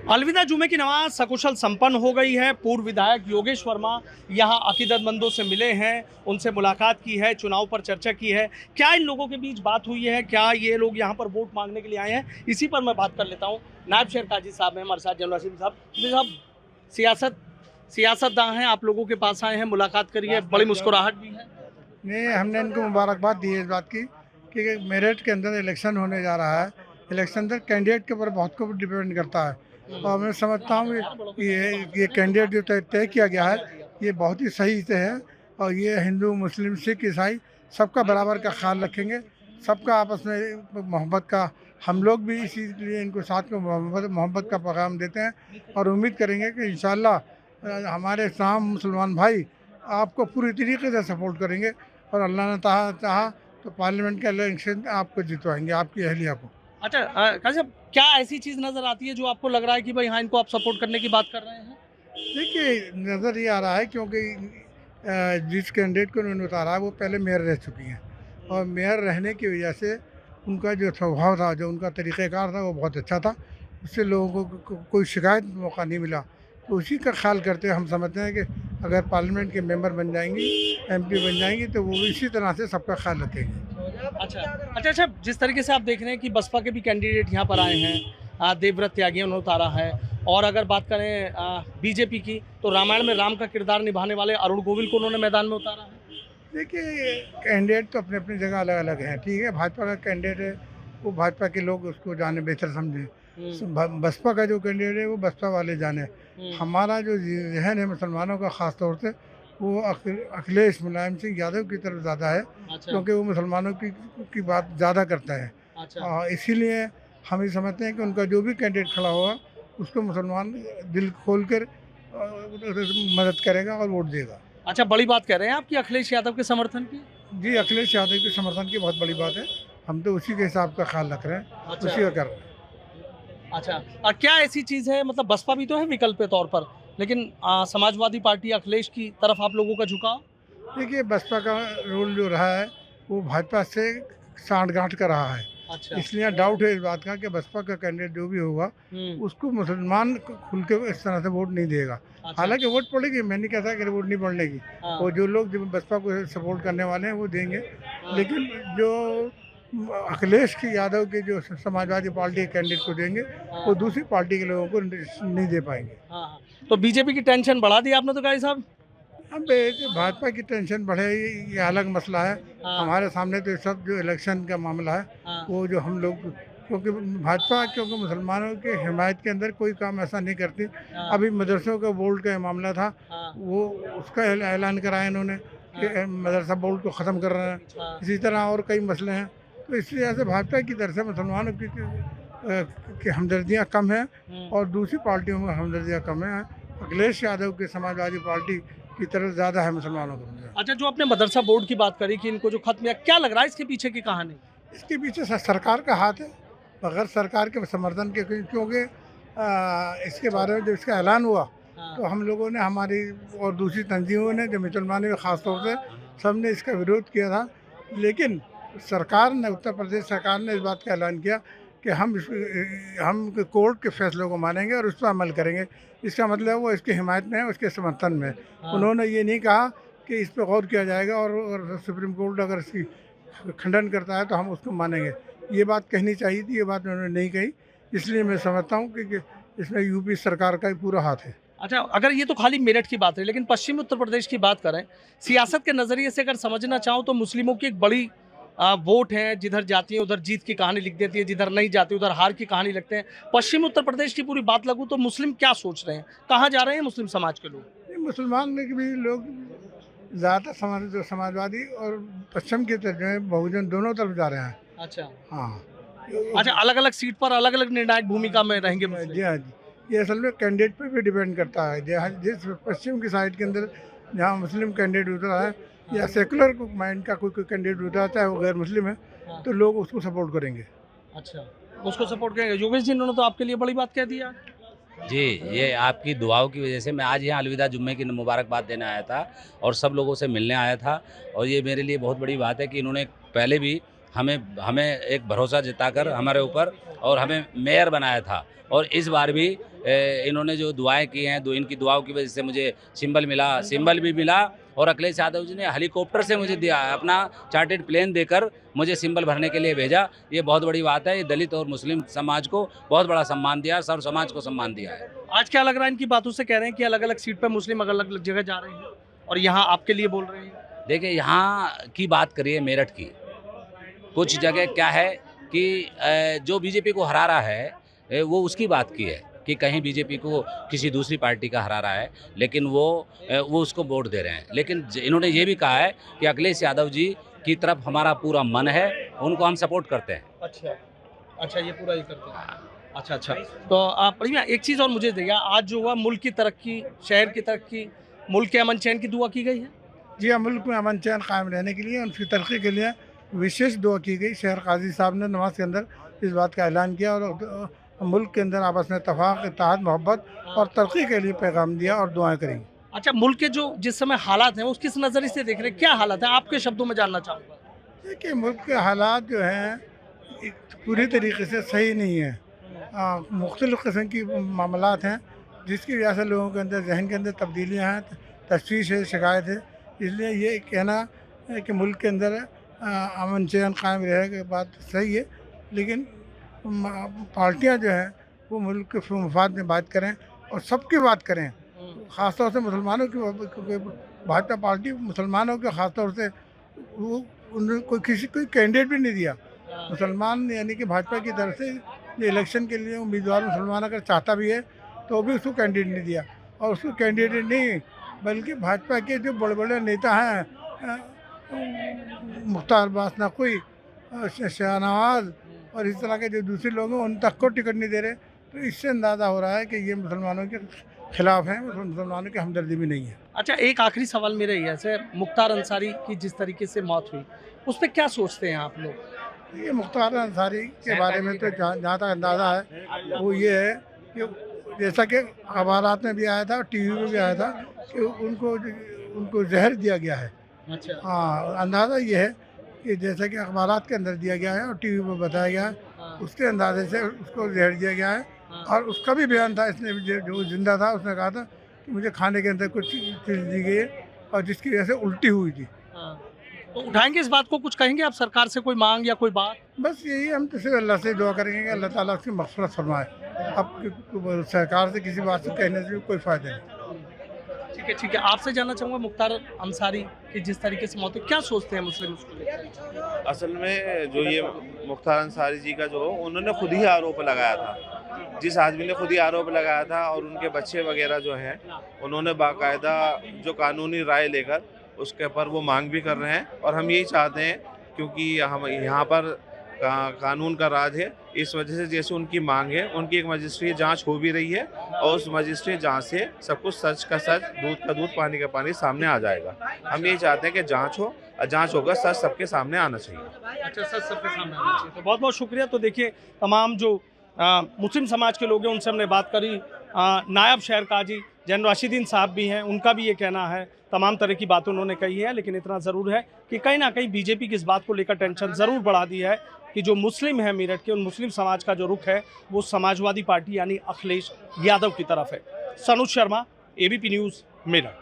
अलविदा जुमे की नमाज सकुशल संपन्न हो गई है। पूर्व विधायक योगेश वर्मा यहाँ अकीदतमंदों से मिले हैं, उनसे मुलाकात की है, चुनाव पर चर्चा की है। क्या इन लोगों के बीच बात हुई है, क्या ये लोग यहाँ पर वोट मांगने के लिए आए हैं, इसी पर मैं बात कर लेता हूँ। नायब शेर काजी साहब हैं हमारे साथ, जनरल रशीद साहब। सियासत सियासतदान हैं, आप लोगों के पास आए हैं, मुलाकात करी है, बड़ी मुस्कुराहट भी है। नहीं, हमने इनको मुबारकबाद दी है इस बात की कि मेरठ के अंदर इलेक्शन होने जा रहा है। इलेक्शन अंदर कैंडिडेट के ऊपर बहुत कुछ डिपेंड करता है और मैं समझता हूँ कि ये कैंडिडेट जो तय किया गया है ये बहुत ही सही से है और ये हिंदू मुस्लिम सिख ईसाई सबका बराबर का ख्याल रखेंगे, सबका आपस में मोहब्बत का। हम लोग भी इसीलिए इनको साथ में मोहब्बत का पैगाम देते हैं और उम्मीद करेंगे कि इंशाल्लाह हमारे तमाम मुसलमान भाई आपको पूरी तरीके से सपोर्ट करेंगे और अल्लाह ने चाहा तो पार्लियामेंट के इलेक्शन आपको जितवाएंगे, आपकी अहलिया को। अच्छा काजी साहब, क्या ऐसी चीज़ नज़र आती है जो आपको लग रहा है कि भाई हाँ, इनको आप सपोर्ट करने की बात कर रहे हैं? देखिए, नज़र ये आ रहा है क्योंकि जिस कैंडिडेट को उन्होंने उतारा है वो पहले मेयर रह चुकी हैं और मेयर रहने की वजह से उनका जो स्वभाव था, जो उनका तरीक़ेकार था वो बहुत अच्छा था। उससे लोगों को कोई शिकायत मौका नहीं मिला। तो उसी का ख्याल करते हुए हम समझते हैं कि अगर पार्लियामेंट के मेंबर बन जाएंगी, एमपी बन जाएंगी तो वो इसी तरह से सबका ख्याल रखेंगे। अच्छा, जिस तरीके से आप देख रहे हैं कि बसपा के भी कैंडिडेट यहाँ पर आए हैं, देवव्रत त्यागी उन्होंने उतारा है। और अगर बात करें बीजेपी की, तो रामायण में राम का किरदार निभाने वाले अरुण गोविल को उन्होंने मैदान में उतारा है। देखिए, कैंडिडेट तो अपनी अपनी जगह अलग अलग हैं, ठीक है। भाजपा का कैंडिडेट है वो भाजपा के लोग उसको जाने बेहतर समझें। बसपा का जो कैंडिडेट है वो बसपा वाले जाने। हमारा जो जहन है मुसलमानों का ख़ास तौर से वो अखिलेश मुलायम सिंह यादव की तरफ ज़्यादा है। क्योंकि वो मुसलमानों की बात ज़्यादा करता है। इसीलिए हम ये समझते हैं कि उनका जो भी कैंडिडेट खड़ा होगा उसको मुसलमान दिल खोल कर मदद करेगा और वोट देगा। अच्छा, बड़ी बात कह रहे हैं आपकी अखिलेश यादव के समर्थन की? जी, अखिलेश यादव के समर्थन की बहुत बड़ी बात है। हम तो उसी के हिसाब का ख्याल रख रहे हैं, उसी का कर रहे हैं। अच्छा, और क्या ऐसी चीज़ है, मतलब बसपा भी तो है विकल्प के तौर पर, लेकिन समाजवादी पार्टी अखिलेश की तरफ आप लोगों का झुकाव? देखिए, बसपा का रोल जो रहा है वो भाजपा से साठ-गांठ का रहा है। अच्छा। इसलिए डाउट है इस बात का कि बसपा का कैंडिडेट जो भी होगा उसको मुसलमान खुल के इस तरह से वोट नहीं देगा। हालांकि वोट पड़ेगी, मैं नहीं कहता कि वोट नहीं पड़ने की। और जो लोग जो बसपा को सपोर्ट करने वाले हैं वो देंगे, लेकिन जो अखिलेश की यादव के जो समाजवादी पार्टी के कैंडिडेट को देंगे वो दूसरी पार्टी के लोगों को नहीं दे पाएंगे। तो बीजेपी की टेंशन बढ़ा दी आपने तो काजी साहब। अब भाजपा की टेंशन बढ़े ये अलग मसला है। हमारे सामने तो सब जो इलेक्शन का मामला है वो जो हम लोग, क्योंकि भाजपा क्योंकि मुसलमानों के हिमायत के अंदर कोई काम ऐसा नहीं करती। अभी मदरसों का बोर्ड का मामला था, वो उसका ऐलान कराया इन्होंने कि मदरसा बोर्ड को ख़त्म कर रहे हैं। इसी तरह और कई मसले हैं। तो इस वजह से भाजपा की तरफ से मुसलमानों की हमदर्दियाँ कम हैं और दूसरी पार्टियों में हमदर्दियाँ कम हैं। अखिलेश यादव की समाजवादी पार्टी की तरफ ज़्यादा है मुसलमानों को। अच्छा, जो आपने मदरसा बोर्ड की बात करी कि इनको जो खत्म किया, क्या लग रहा है इसके पीछे की कहानी? इसके पीछे सरकार का हाथ है, बगैर सरकार के समर्थन के, क्योंकि इसके बारे में जब इसका ऐलान हुआ तो हम लोगों ने, हमारी और दूसरी तंजीमों ने, जो मुसलमानों में ख़ास तौर से सब ने इसका विरोध किया था। लेकिन सरकार ने, उत्तर प्रदेश सरकार ने इस बात का ऐलान किया कि हम कोर्ट के फैसलों को मानेंगे और उस पर अमल करेंगे। इसका मतलब वो इसकी हिमायत में है, उसके समर्थन में। उन्होंने ये नहीं कहा कि इस पर गौर किया जाएगा और सुप्रीम कोर्ट अगर इसकी खंडन करता है तो हम उसको मानेंगे। ये बात कहनी चाहिए थी, ये बात उन्होंने नहीं कही। इसलिए मैं समझता हूँ कि इसमें यूपी सरकार का ही पूरा हाथ है। अच्छा, अगर ये तो खाली मेरठ की बात है, लेकिन पश्चिमी उत्तर प्रदेश की बात करें, सियासत के नज़रिए से अगर समझना चाहूँ तो मुस्लिमों की एक बड़ी वोट है। जिधर जाती है उधर जीत की कहानी लिख देती है, जिधर नहीं जाती उधर हार की कहानी लिखते हैं। पश्चिमी उत्तर प्रदेश की पूरी बात लगूँ तो मुस्लिम क्या सोच रहे हैं, कहाँ जा रहे हैं मुस्लिम समाज के लोग? मुसलमान भी लोग ज़्यादातर जो समाजवादी और पश्चिम की तरफ जो है बहुजन दोनों तरफ जा रहे हैं। अच्छा। हाँ। अच्छा, अलग अलग सीट पर अलग अलग निर्णायक भूमिका में रहेंगे मुस्लिम? जी हाँ जी, ये असल में कैंडिडेट पे भी डिपेंड करता है। जिस पश्चिम की साइड के अंदर जहाँ मुस्लिम कैंडिडेट उतरा है या सेकुलर माइंड का कोई कैंडिडेट उतरा है, चाहे वो गैर मुस्लिम है, तो लोग उसको सपोर्ट करेंगे। अच्छा, उसको सपोर्ट करेंगे। योगेश जी, इन्होंने तो आपके लिए बड़ी बात कह दी है। जी, ये आपकी दुआओं की वजह से मैं आज यहाँ अलविदा जुम्मे की मुबारकबाद देने आया था और सब लोगों से मिलने आया था। और ये मेरे लिए बहुत बड़ी बात है कि इन्होंने पहले भी हमें हमें एक भरोसा जताकर हमारे ऊपर और हमें मेयर बनाया था। और इस बार भी इन्होंने जो दुआएं की हैं, इनकी दुआओं की वजह से मुझे सिंबल भी मिला। और अखिलेश यादव जी ने हेलीकॉप्टर से मुझे दिया, अपना चार्टर्ड प्लेन देकर मुझे सिंबल भरने के लिए भेजा। ये बहुत बड़ी बात है। ये दलित और मुस्लिम समाज को बहुत बड़ा सम्मान दिया, सर्व समाज को सम्मान दिया है। आज क्या लग रहा है इनकी बातों से, कह रहे हैं कि अलग अलग सीट पर मुस्लिम अलग अलग जगह जा रहे हैं और यहाँ आपके लिए बोल रहे हैं? देखिए, यहाँ की बात करिए मेरठ की, कुछ जगह क्या है कि जो बीजेपी को हरा रहा है वो उसकी बात की है कि कहीं बीजेपी को किसी दूसरी पार्टी का हरा रहा है, लेकिन वो उसको वोट दे रहे हैं। लेकिन इन्होंने ये भी कहा है कि अखिलेश यादव जी की तरफ हमारा पूरा मन है, उनको हम सपोर्ट करते हैं। अच्छा, ये पूरा ही करते हैं। अच्छा, तो आप भैया एक चीज़ और मुझे देखिए, आज जो हुआ मुल्क की तरक्की, शहर की तरक्की, मुल्क के अमन चैन की दुआ की गई है। जी हाँ, मुल्क में अमन चैन कायम रहने के लिए, उनकी तरक्की के लिए विशेष दुआ की गई। शहर काजी साहब ने नमाज के अंदर इस बात का ऐलान किया और मुल्क के अंदर आपस में इत्तेफाक, इत्तेहाद, मोहब्बत और तरक्की के लिए पैगाम दिया और दुआएं करी। अच्छा, मुल्क के जो जिस समय हालात हैं, वो किस नज़रिए से देख रहे हैं? क्या हालात हैं, आपके शब्दों में जानना चाहूँगा। देखिए, मुल्क के हालात जो हैं पूरी तरीके से सही नहीं है। मुख्तलिफ़ किस्म की मामलात हैं जिसकी वजह से लोगों के अंदर, जहन के अंदर तब्दीलियाँ हैं, तशवीश है, शिकायत है। इसलिए ये कहना है कि मुल्क के अंदर अमन चैन कायम रहेगा, बात सही है, लेकिन पार्टियां जो हैं वो मुल्क के मफाद में बात करें और सबकी बात करें, ख़ासतौर से मुसलमानों की, क्योंकि भाजपा पार्टी मुसलमानों के ख़ासतौर से वो उन्होंने कोई कैंडिडेट भी नहीं दिया। मुसलमान यानी कि भाजपा की तरफ से जो इलेक्शन के लिए उम्मीदवार मुसलमान अगर चाहता भी है तो भी उसको कैंडिडेट नहीं दिया। और उसको कैंडिडेट नहीं बल्कि भाजपा के जो बड़े बड़े नेता हैं, मुख्तार अब्बास नकवी, शाहनवाज और इस तरह के जो दूसरे लोग हैं, उन तक को टिकट नहीं दे रहे। तो इससे अंदाज़ा हो रहा है कि ये मुसलमानों के खिलाफ हैं, मुसलमानों की हमदर्दी भी नहीं है। अच्छा, एक आखिरी सवाल मेरा ये है, जैसे मुख्तार अंसारी की जिस तरीके से मौत हुई, उस पर क्या सोचते हैं आप लोग? ये मुख्तार अंसारी के बारे में तो जहाँ तक अंदाज़ा है वो ये है कि जैसा कि अखबारात में भी आया था, टीवी में भी आया था कि उनको जहर दिया गया है। अच्छा, हाँ, अंदाज़ा ये है कि जैसा कि अखबारात के अंदर दिया गया है और टीवी पर बताया गया है, उसके अंदाजे से उसको जहर दिया गया है। और उसका भी बयान था, इसने जो जिंदा था उसने कहा था कि मुझे खाने के अंदर कुछ चीज़ दी गई है और जिसकी वजह से उल्टी हुई थी। तो उठाएंगे इस बात को, कुछ कहेंगे आप सरकार से, कोई मांग या कोई बात? बस यही, हम तो सिर्फ अल्लाह से दुआ करेंगे कि अल्लाह ताला उसकी मग़फ़िरत फरमाए। अब सरकार से किसी बात से कहने से कोई फ़ायदा नहीं। ठीक है, आपसे जानना चाहूँगा, मुख्तार अंसारी की जिस तरीके से मौत है, क्या सोचते हैं मुस्लिम उसको लेकर? असल में जो ये मुख्तार अंसारी जी का जो उन्होंने खुद ही आरोप लगाया था, जिस आदमी ने खुद ही आरोप लगाया था, और उनके बच्चे वगैरह जो हैं उन्होंने बाकायदा जो कानूनी राय लेकर उसके ऊपर वो मांग भी कर रहे हैं। और हम यही चाहते हैं, क्योंकि हम यहाँ पर कानून का राज है, इस वजह से जैसे उनकी मांग है, उनकी एक मजिस्ट्रेट जांच हो भी रही है और उस मजिस्ट्रेट जांच से सब कुछ सच का सच, दूध का दूध, पानी का पानी सामने आ जाएगा। हम यही चाहते हैं कि जांच हो, जांच होगा, सच सबके सामने आना चाहिए। अच्छा, सच सबके सामने आना चाहिए। तो बहुत बहुत शुक्रिया। तो देखिए, तमाम जो मुस्लिम समाज के लोग हैं उनसे हमने बात करी। नायब शहर काजी जैन राशिदीन साहब भी हैं, उनका भी ये कहना है, तमाम तरह की बातें उन्होंने कही है। लेकिन इतना ज़रूर है कि कहीं ना कहीं बीजेपी की इस बात को लेकर टेंशन ज़रूर बढ़ा दी है कि जो मुस्लिम है मेरठ के, उन मुस्लिम समाज का जो रुख है वो समाजवादी पार्टी यानी अखिलेश यादव की तरफ है। Sanuj Sharma, ABP news, Meerut.